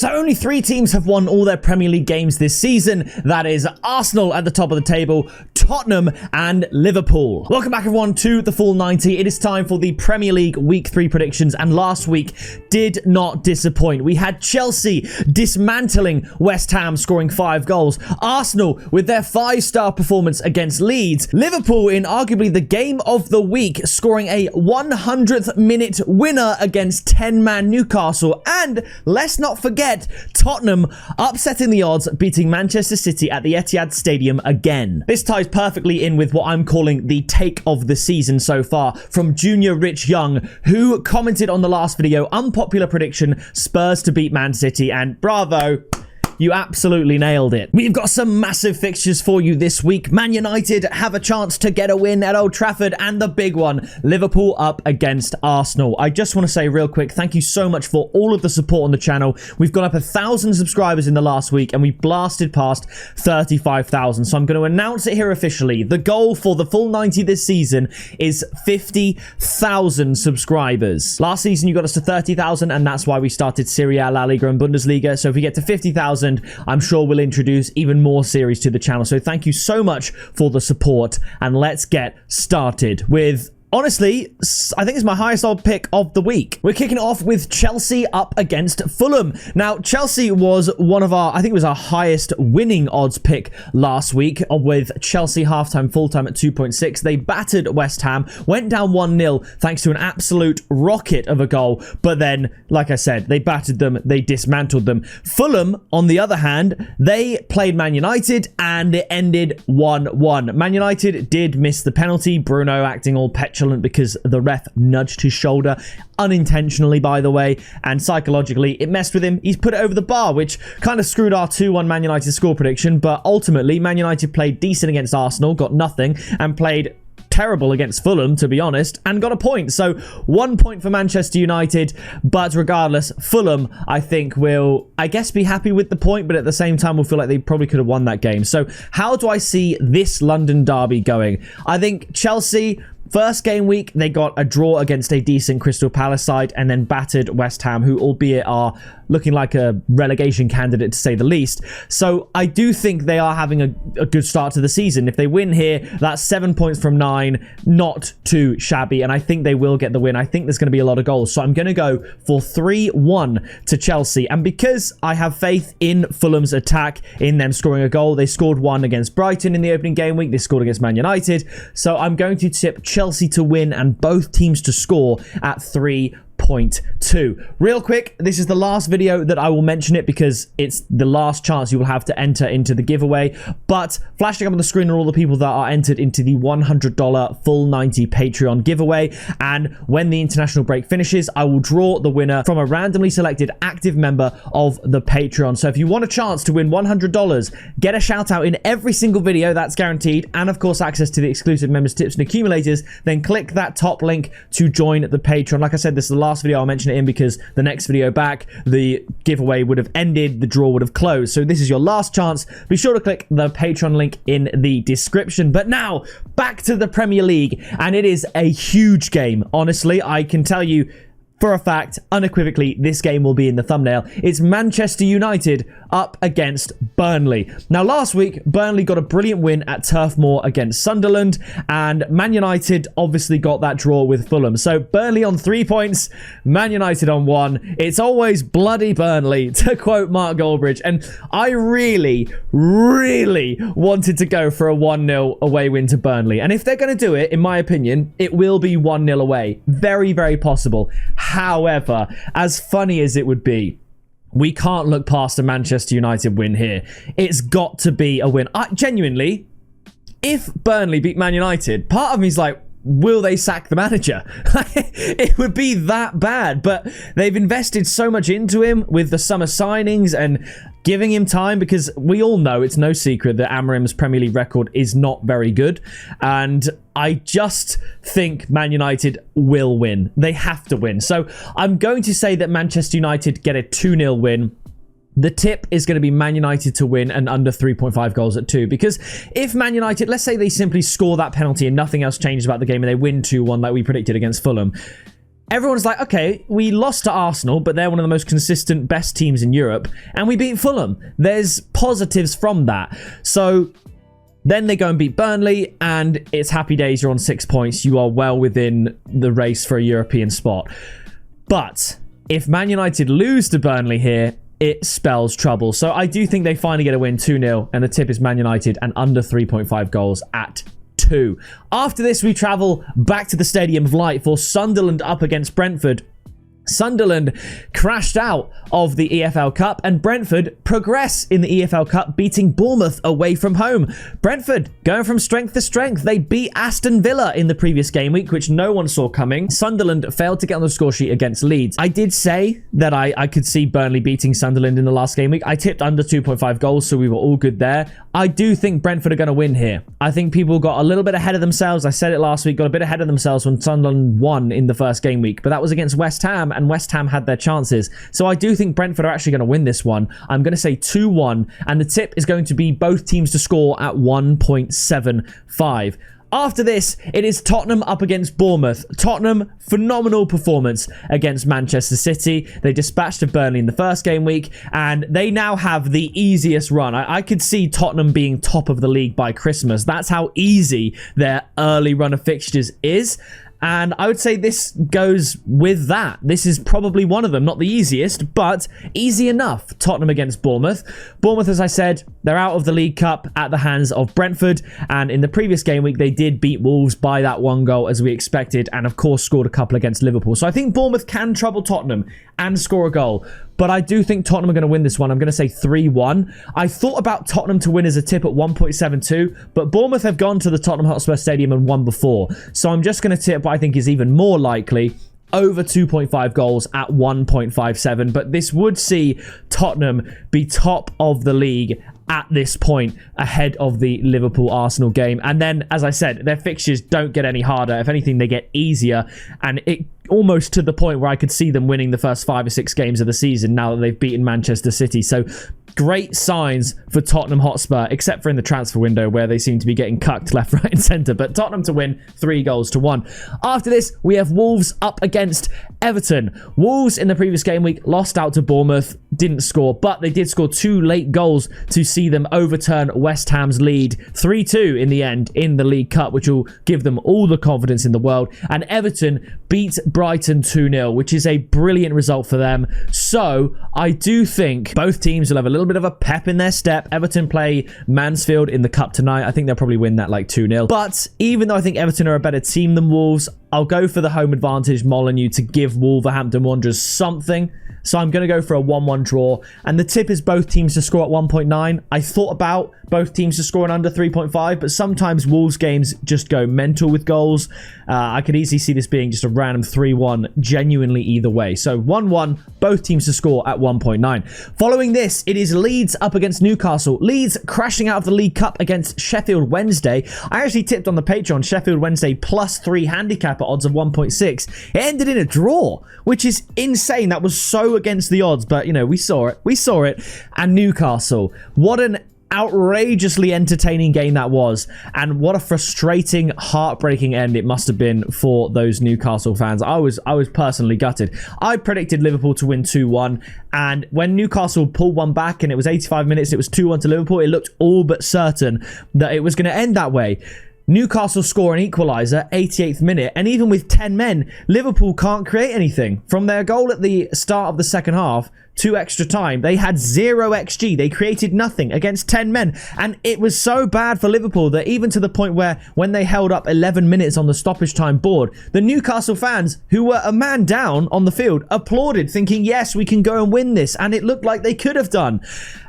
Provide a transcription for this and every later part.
So only 3 teams have won all their Premier League games this season. That is Arsenal at the top of the table, Tottenham and Liverpool. Welcome back everyone to the Full 90. It is time for the Premier League Week 3 predictions, and last week did not disappoint. We had Chelsea dismantling West Ham, scoring 5 goals. Arsenal with their 5-star performance against Leeds. Liverpool in arguably the game of the week, scoring a 100th minute winner against 10-man Newcastle. And let's not forget Tottenham upsetting the odds, beating Manchester City at the Etihad Stadium again. This ties perfectly in with what I'm calling the take of the season so far from Junior Rich Young, who commented on the last video, unpopular prediction, Spurs to beat Man City, and bravo. You absolutely nailed it. We've got some massive fixtures for you this week. Man United have a chance to get a win at Old Trafford, and the big one, Liverpool up against Arsenal. I just want to say real quick, thank you so much for all of the support on the channel. We've got up 1,000 subscribers in the last week, and we've blasted past 35,000. So I'm going to announce it here officially. The goal for the Full 90 this season is 50,000 subscribers. Last season, you got us to 30,000, and that's why we started Serie A, La Liga, and Bundesliga. So if we get to 50,000, I'm sure we'll introduce even more series to the channel. So thank you so much for the support, and let's get started with, honestly, I think it's my highest odd pick of the week. We're kicking it off with Chelsea up against Fulham. Now, Chelsea was one of our, I think it was our highest winning odds pick last week, with Chelsea halftime, full-time at 2.6. They battered West Ham, went down 1-0 thanks to an absolute rocket of a goal. But then, like I said, they battered them, they dismantled them. Fulham, on the other hand, they played Man United and it ended 1-1. Man United did miss the penalty, Bruno acting all petulant because the ref nudged his shoulder unintentionally, by the way, and psychologically it messed with him. He's put it over the bar, which kind of screwed our 2-1 Man United score prediction. But ultimately, Man United played decent against Arsenal, got nothing, and played terrible against Fulham, to be honest, and got a point. So 1 point for Manchester United, but regardless, Fulham, I think, will, I guess, be happy with the point, but at the same time will feel like they probably could have won that game. So how do I see this London derby going? I think Chelsea, first game week, they got a draw against a decent Crystal Palace side and then battered West Ham, who albeit are looking like a relegation candidate to say the least. So I do think they are having a good start to the season. If they win here, that's 7 points from 9, not too shabby, and I think they will get the win. I think there's going to be a lot of goals, so I'm going to go for 3-1 to Chelsea. And because I have faith in Fulham's attack, in them scoring a goal, they scored 1 against Brighton in the opening game week, they scored against Man United, so I'm going to tip Chelsea to win and both teams to score at 3.2. Real quick, this is the last video that I will mention it because it's the last chance you will have to enter into the giveaway. But flashing up on the screen are all the people that are entered into the $100 Full 90 Patreon giveaway. And when the international break finishes, I will draw the winner from a randomly selected active member of the Patreon. So if you want a chance to win $100, get a shout out in every single video, that's guaranteed, and of course access to the exclusive members tips and accumulators, then click that top link to join the Patreon. Like I said, this is the last video I'll mention it in because the next video back, the giveaway would have ended, the draw would have closed. So this is your last chance. Be sure to click the Patreon link in the description. But now, back to the Premier League, and it is a huge game. Honestly, I can tell you for a fact, unequivocally, this game will be in the thumbnail. It's Manchester United up against Burnley. Now, last week, Burnley got a brilliant win at Turf Moor against Sunderland, and Man United obviously got that draw with Fulham. So, Burnley on 3 points, Man United on 1. It's always bloody Burnley, to quote Mark Goldbridge. And I really, really wanted to go for a 1-0 away win to Burnley. And if they're going to do it, in my opinion, it will be 1-0 away. Very, very possible. However, as funny as it would be, we can't look past a Manchester United win here. It's got to be a win. Genuinely, if Burnley beat Man United, part of me is like, will they sack the manager? It would be that bad, but they've invested so much into him with the summer signings and giving him time, because we all know, it's no secret that Amorim's Premier League record is not very good, and I just think Man United will win. They have to win. So I'm going to say that Manchester United get a 2-0 win. The tip is going to be Man United to win and under 3.5 goals at 2. Because if Man United, let's say they simply score that penalty and nothing else changes about the game and they win 2-1 like we predicted against Fulham, everyone's like, okay, we lost to Arsenal, but they're one of the most consistent, best teams in Europe, and we beat Fulham. There's positives from that. So then they go and beat Burnley, and it's happy days. You're on 6 points. You are well within the race for a European spot. But if Man United lose to Burnley here, it spells trouble. So I do think they finally get a win 2-0, and the tip is Man United and under 3.5 goals at 2. After this, we travel back to the Stadium of Light for Sunderland up against Brentford. Sunderland crashed out of the EFL Cup, and Brentford progress in the EFL Cup, beating Bournemouth away from home. Brentford going from strength to strength. They beat Aston Villa in the previous game week, which no one saw coming. Sunderland failed to get on the score sheet against Leeds. I did say that I could see Burnley beating Sunderland in the last game week. I tipped under 2.5 goals, so we were all good there. I do think Brentford are going to win here. I think people got a little bit ahead of themselves. I said it last week, got a bit ahead of themselves when Sunderland won in the first game week, but that was against West Ham, and West Ham had their chances. So I do think Brentford are actually going to win this one. I'm going to say 2-1, and the tip is going to be both teams to score at 1.75. After this, it is Tottenham up against Bournemouth. Tottenham, phenomenal performance against Manchester City. They dispatched of Burnley in the first game week, and they now have the easiest run. I could see Tottenham being top of the league by Christmas. That's how easy their early run of fixtures is. And I would say this goes with that. This is probably one of them. Not the easiest, but easy enough. Tottenham against Bournemouth. Bournemouth, as I said, they're out of the League Cup at the hands of Brentford. And in the previous game week, they did beat Wolves by that 1 goal as we expected. And of course, scored a couple against Liverpool. So I think Bournemouth can trouble Tottenham and score a goal. But I do think Tottenham are going to win this one. I'm going to say 3-1. I thought about Tottenham to win as a tip at 1.72, but Bournemouth have gone to the Tottenham Hotspur Stadium and won before. So I'm just going to tip what I think is even more likely, over 2.5 goals at 1.57. But this would see Tottenham be top of the league at this point, ahead of the Liverpool-Arsenal game. And then, as I said, their fixtures don't get any harder. If anything, they get easier. And it almost to the point where I could see them winning the first 5 or 6 games of the season now that they've beaten Manchester City. So great signs for Tottenham Hotspur, except for in the transfer window where they seem to be getting cucked left, right and centre. But Tottenham to win 3-1. After this, we have Wolves up against Everton. Wolves in the previous game week lost out to Bournemouth, didn't score, but they did score 2 late goals to see them overturn West Ham's lead 3-2 in the end in the League Cup, which will give them all the confidence in the world. And Everton beat Brighton 2-0, which is a brilliant result for them. So I do think both teams will have a little bit of a pep in their step. Everton play Mansfield in the Cup tonight. I think they'll probably win that like 2-0. But even though I think Everton are a better team than Wolves, I'll go for the home advantage Molineux to give Wolverhampton Wanderers something. So I'm going to go for a 1-1 draw. And the tip is both teams to score at 1.9. I thought about both teams to score an under 3.5, but sometimes Wolves games just go mental with goals. I could easily see this being just a random 3-1, genuinely either way. So 1-1, both teams to score at 1.9. Following this, it is Leeds up against Newcastle. Leeds crashing out of the League Cup against Sheffield Wednesday. I actually tipped on the Patreon Sheffield Wednesday +3 handicap at odds of 1.6. It ended in a draw, which is insane. That was so against the odds, but you know, we saw it. And Newcastle, what an outrageously entertaining game that was, and what a frustrating, heartbreaking end it must have been for those Newcastle fans. I was personally gutted. I predicted Liverpool to win 2-1, and when Newcastle pulled one back and it was 85 minutes, it was 2-1 to Liverpool, it looked all but certain that it was going to end that way. Newcastle score an equaliser, 88th minute, and even with 10 men, Liverpool can't create anything. From their goal at the start of the second half to extra time, they had 0 XG. They created nothing against 10 men. And it was so bad for Liverpool that even to the point where when they held up 11 minutes on the stoppage time board, the Newcastle fans, who were a man down on the field, applauded, thinking, yes, we can go and win this. And it looked like they could have done.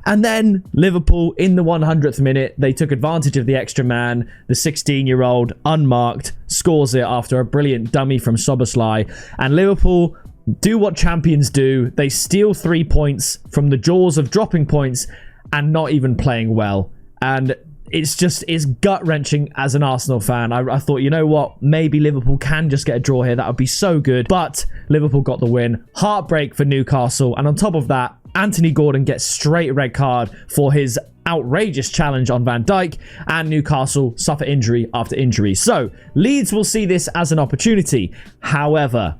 And then Liverpool, in the 100th minute, they took advantage of the extra man. The 16-year-old, unmarked, scores it after a brilliant dummy from Szoboszlai. And Liverpool do what champions do. They steal 3 points from the jaws of dropping points and not even playing well. And it's gut-wrenching as an Arsenal fan. I thought, you know what? Maybe Liverpool can just get a draw here. That would be so good. But Liverpool got the win. Heartbreak for Newcastle. And on top of that, Anthony Gordon gets straight red card for his outrageous challenge on Van Dijk, and Newcastle suffer injury after injury. So Leeds will see this as an opportunity. However,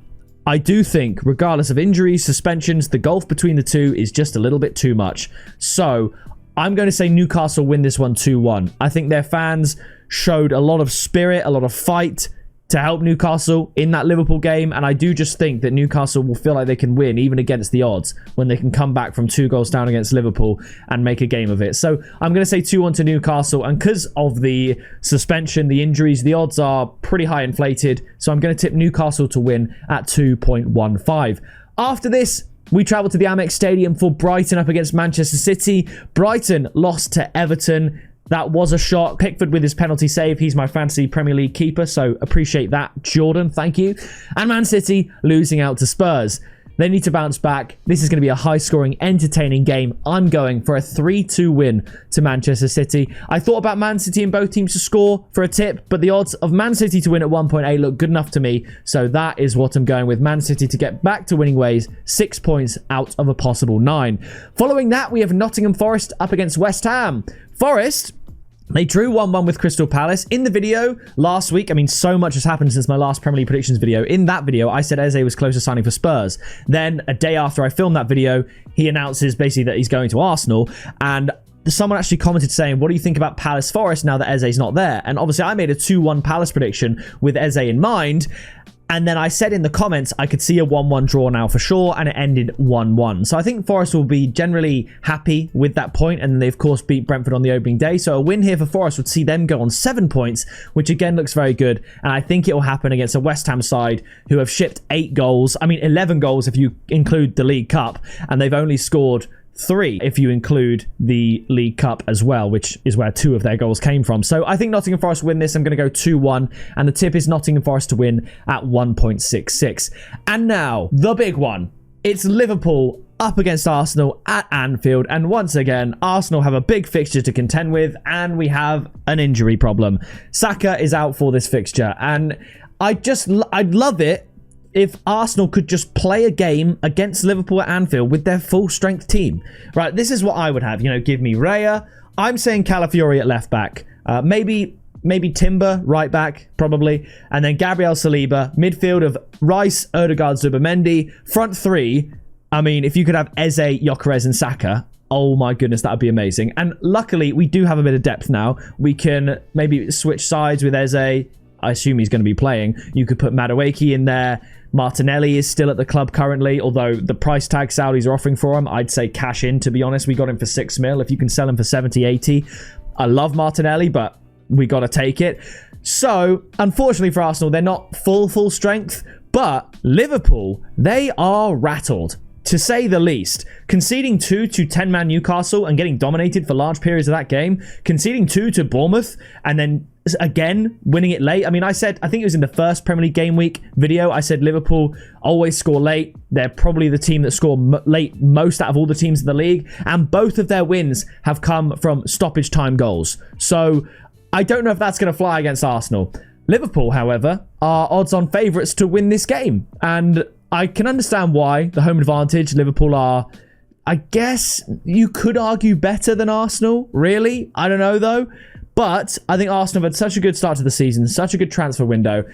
I do think, regardless of injuries, suspensions, the gulf between the two is just a little bit too much. So I'm going to say Newcastle win this one 2-1. I think their fans showed a lot of spirit, a lot of fight to help Newcastle in that Liverpool game. And I do just think that Newcastle will feel like they can win even against the odds when they can come back from 2 goals down against Liverpool and make a game of it. So I'm going to say 2-1 to Newcastle. And because of the suspension, the injuries, the odds are pretty high inflated. So I'm going to tip Newcastle to win at 2.15. After this, we travel to the Amex Stadium for Brighton up against Manchester City. Brighton lost to Everton. That was a shock. Pickford with his penalty save. He's my fantasy Premier League keeper, so appreciate that, Jordan. Thank you. And Man City losing out to Spurs. They need to bounce back. This is going to be a high-scoring, entertaining game. I'm going for a 3-2 win to Manchester City. I thought about Man City and both teams to score for a tip, but the odds of Man City to win at 1.8 look good enough to me, so that is what I'm going with. Man City to get back to winning ways, 6 points out of a possible 9. Following that, we have Nottingham Forest up against West Ham. Forest, they drew 1-1 with Crystal Palace. In the video last week, I mean, so much has happened since my last Premier League predictions video. In that video, I said Eze was close to signing for Spurs. Then, a day after I filmed that video, he announces basically that he's going to Arsenal. And someone actually commented saying, what do you think about Palace Forest now that Eze's not there? And obviously, I made a 2-1 Palace prediction with Eze in mind. And then I said in the comments, I could see a 1-1 draw now for sure, and it ended 1-1. So I think Forest will be generally happy with that point, and they, of course, beat Brentford on the opening day. So a win here for Forest would see them go on 7 points, which again looks very good. And I think it will happen against a West Ham side who have shipped 8 goals. I mean, 11 goals if you include the League Cup, and they've only scored 3 if you include the League Cup as well, which is where 2 of their goals came from. So I think Nottingham Forest win this. I'm going to go 2-1, and the tip is Nottingham Forest to win at 1.66. And now, the big one. It's Liverpool up against Arsenal at Anfield, and once again, Arsenal have a big fixture to contend with, and we have an injury problem. Saka is out for this fixture, and I'd love it if Arsenal could just play a game against Liverpool at Anfield with their full strength team. Right, this is what I would have. You know, give me Raya. I'm saying Calafiori at left back. Maybe Timber right back, probably. And then Gabriel Saliba. Midfield of Rice, Odegaard, Zubimendi. Front 3. I mean, if you could have Eze, Gyökeres and Saka, oh my goodness, that would be amazing. And luckily, we do have a bit of depth now. We can maybe switch sides with Eze. I assume he's going to be playing. You could put Madueke in there. Martinelli is still at the club currently, although the price tag Saudis are offering for him, I'd say cash in, to be honest. We got him for 6 mil. If you can sell him for 70, 80. I love Martinelli, but we got to take it. So, unfortunately for Arsenal, they're not full strength, but Liverpool, they are rattled, to say the least. Conceding 2 to 10-man Newcastle and getting dominated for large periods of that game. Conceding 2 to Bournemouth and then again winning it late. I mean, I think it was in the first Premier League game week video, I said Liverpool always score late. They're probably the team that score late most out of all the teams in the league. And both of their wins have come from stoppage time goals. So I don't know if that's going to fly against Arsenal. Liverpool, however, are odds-on favourites to win this game. And I can understand why. The home advantage, Liverpool are, I guess you could argue, better than Arsenal, really. I don't know, though. But I think Arsenal have had such a good start to the season, such a good transfer window.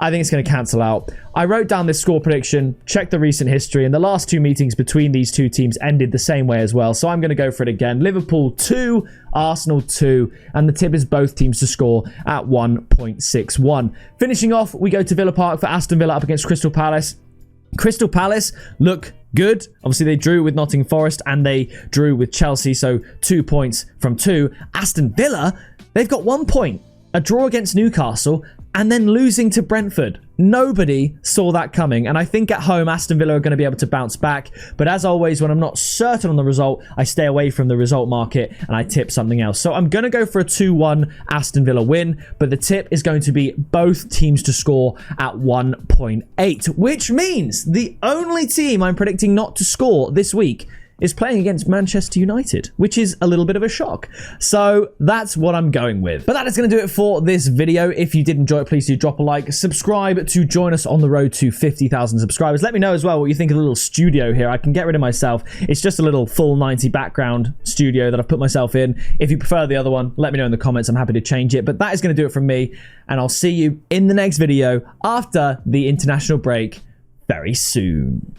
I think it's going to cancel out. I wrote down this score prediction, checked the recent history, and the last 2 meetings between these 2 teams ended the same way as well. So I'm going to go for it again. Liverpool 2, Arsenal 2, and the tip is both teams to score at 1.61. Finishing off, we go to Villa Park for Aston Villa up against Crystal Palace. Crystal Palace look good. Obviously, they drew with Nottingham Forest and they drew with Chelsea, so 2 points from 2. Aston Villa, they've got 1 point. A draw against Newcastle and then losing to Brentford. Nobody saw that coming, and I think at home Aston Villa are going to be able to bounce back. But as always, when I'm not certain on the result, I stay away from the result market and I tip something else. So I'm going to go for a 2-1 Aston Villa win, but the tip is going to be both teams to score at 1.8, which means the only team I'm predicting not to score this week is playing against Manchester United, which is a little bit of a shock. So that's what I'm going with. But that is going to do it for this video. If you did enjoy it, please do drop a like. Subscribe to join us on the road to 50,000 subscribers. Let me know as well what you think of the little studio here. I can get rid of myself. It's just a little full 90 background studio that I've put myself in. If you prefer the other one, let me know in the comments. I'm happy to change it. But that is going to do it from me. And I'll see you in the next video after the international break. very soon.